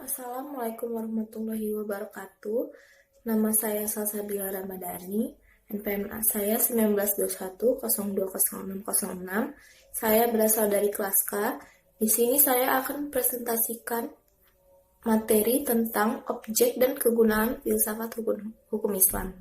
Assalamualaikum warahmatullahi wabarakatuh. Nama saya Salsabila Ramadhani. NPM saya 1921020606. Saya berasal dari kelas K. Di sini saya akan presentasikan materi tentang objek dan kegunaan filsafat hukum Islam.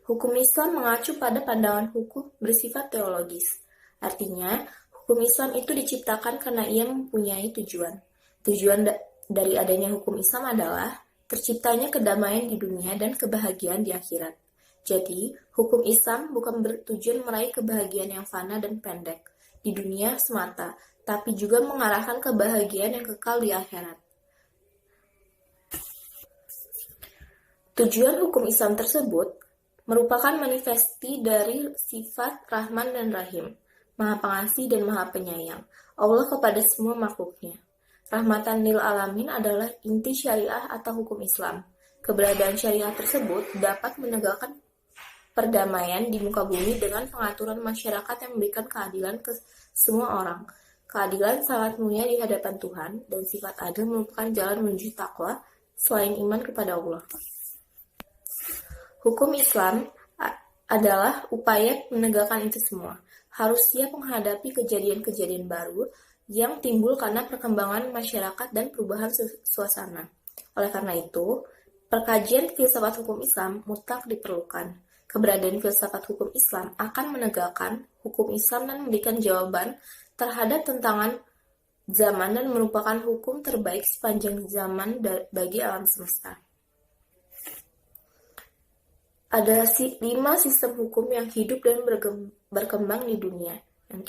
Hukum Islam mengacu pada pandangan hukum bersifat teologis. Artinya, hukum Islam itu diciptakan karena ia mempunyai tujuan. Tujuan dari adanya hukum Islam adalah terciptanya kedamaian di dunia dan kebahagiaan di akhirat. Jadi, hukum Islam bukan bertujuan meraih kebahagiaan yang fana dan pendek di dunia semata, tapi juga mengarahkan kebahagiaan yang kekal di akhirat. Tujuan hukum Islam tersebut merupakan manifesti dari sifat Rahman dan Rahim, Maha Pengasih dan Maha Penyayang, Allah kepada semua makhluknya. Rahmatan lil alamin adalah inti syariah atau hukum Islam. Keberadaan syariah tersebut dapat menegakkan perdamaian di muka bumi dengan pengaturan masyarakat yang memberikan keadilan ke semua orang. Keadilan sangat mulia di hadapan Tuhan, dan sifat adil merupakan jalan menuju takwa selain iman kepada Allah. Hukum Islam adalah upaya menegakkan itu semua. Harus siap menghadapi kejadian-kejadian baru yang timbul karena perkembangan masyarakat dan perubahan suasana. Oleh karena itu, perkajian filsafat hukum Islam mutlak diperlukan. Keberadaan filsafat hukum Islam akan menegakkan hukum Islam dan memberikan jawaban terhadap tantangan zaman dan merupakan hukum terbaik sepanjang zaman bagi alam semesta. Ada 5 sistem hukum yang hidup dan berkembang di dunia,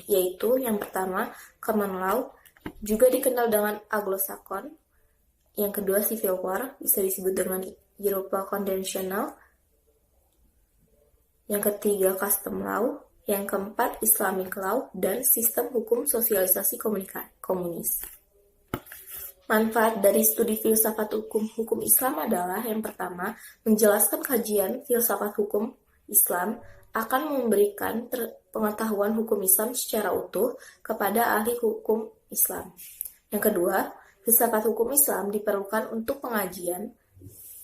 yaitu yang pertama, common law, juga dikenal dengan Anglo-Saxon. Yang kedua, civil war, bisa disebut dengan Eropa konvensional. Yang ketiga, custom law. Yang keempat, Islamic law, dan sistem hukum sosialisasi komunis. Manfaat dari studi filsafat hukum Islam adalah yang pertama, menjelaskan kajian filsafat hukum Islam akan memberikan pengetahuan hukum Islam secara utuh kepada ahli hukum Islam. Yang kedua, filsafat hukum Islam diperlukan untuk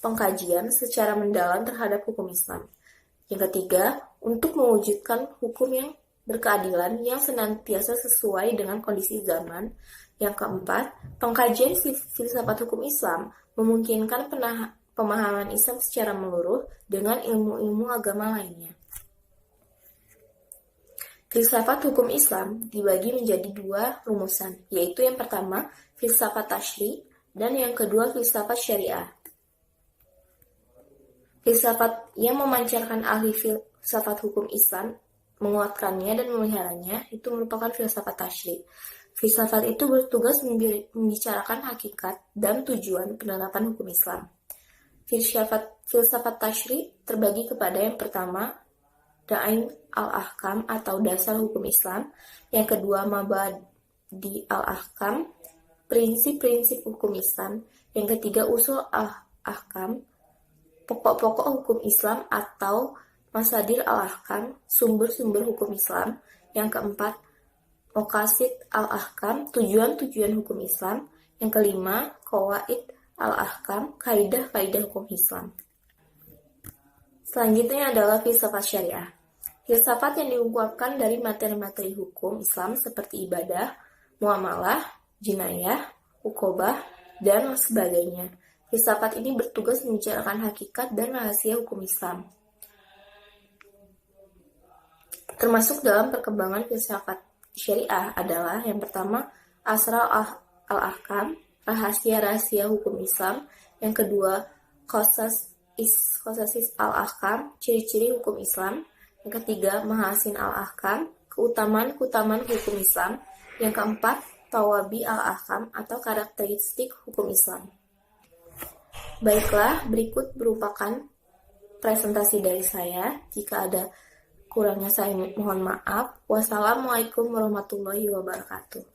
pengkajian secara mendalam terhadap hukum Islam. Yang ketiga, untuk mewujudkan hukum yang berkeadilan yang senantiasa sesuai dengan kondisi zaman. Yang keempat, pengkajian filsafat hukum Islam memungkinkan pemahaman Islam secara menyeluruh dengan ilmu-ilmu agama lainnya. Filsafat hukum Islam dibagi menjadi 2 rumusan, yaitu yang pertama, filsafat tasyri', dan yang kedua, filsafat syariah. Filsafat yang memancarkan ahli filsafat hukum Islam, menguatkannya dan memeliharanya, itu merupakan filsafat tasyri'. Filsafat itu bertugas membicarakan hakikat dan tujuan penerapan hukum Islam. Filsafat tasyri' terbagi kepada yang pertama, Da'in al-Ahkam atau dasar hukum Islam. Yang kedua, Mabadi al-Ahkam, prinsip-prinsip hukum Islam. Yang ketiga, Usul al-Ahkam, pokok-pokok hukum Islam atau Masadir al-Ahkam, sumber-sumber hukum Islam. Yang keempat, Maqasid al-Ahkam, tujuan-tujuan hukum Islam. Yang kelima, Qawaid al-Ahkam, kaidah-kaidah hukum Islam. Selanjutnya adalah filsafat syariah. Filsafat yang diungkapkan dari materi-materi hukum Islam seperti ibadah, muamalah, jinayah, uqobah, dan sebagainya. Filsafat ini bertugas membicarakan hakikat dan rahasia hukum Islam. Termasuk dalam perkembangan filsafat syariah adalah yang pertama, Asrar al-Ahkam, rahasia-rahasia hukum Islam. Yang kedua, Qasasis al-Ahkam, ciri-ciri hukum Islam. Yang ketiga, Mahasin al-Ahkam, keutamaan-keutamaan hukum Islam. Yang keempat, Tawabi al-Ahkam atau karakteristik hukum Islam. Baiklah, berikut merupakan presentasi dari saya. Jika ada kurangnya saya mohon maaf. Wassalamualaikum warahmatullahi wabarakatuh.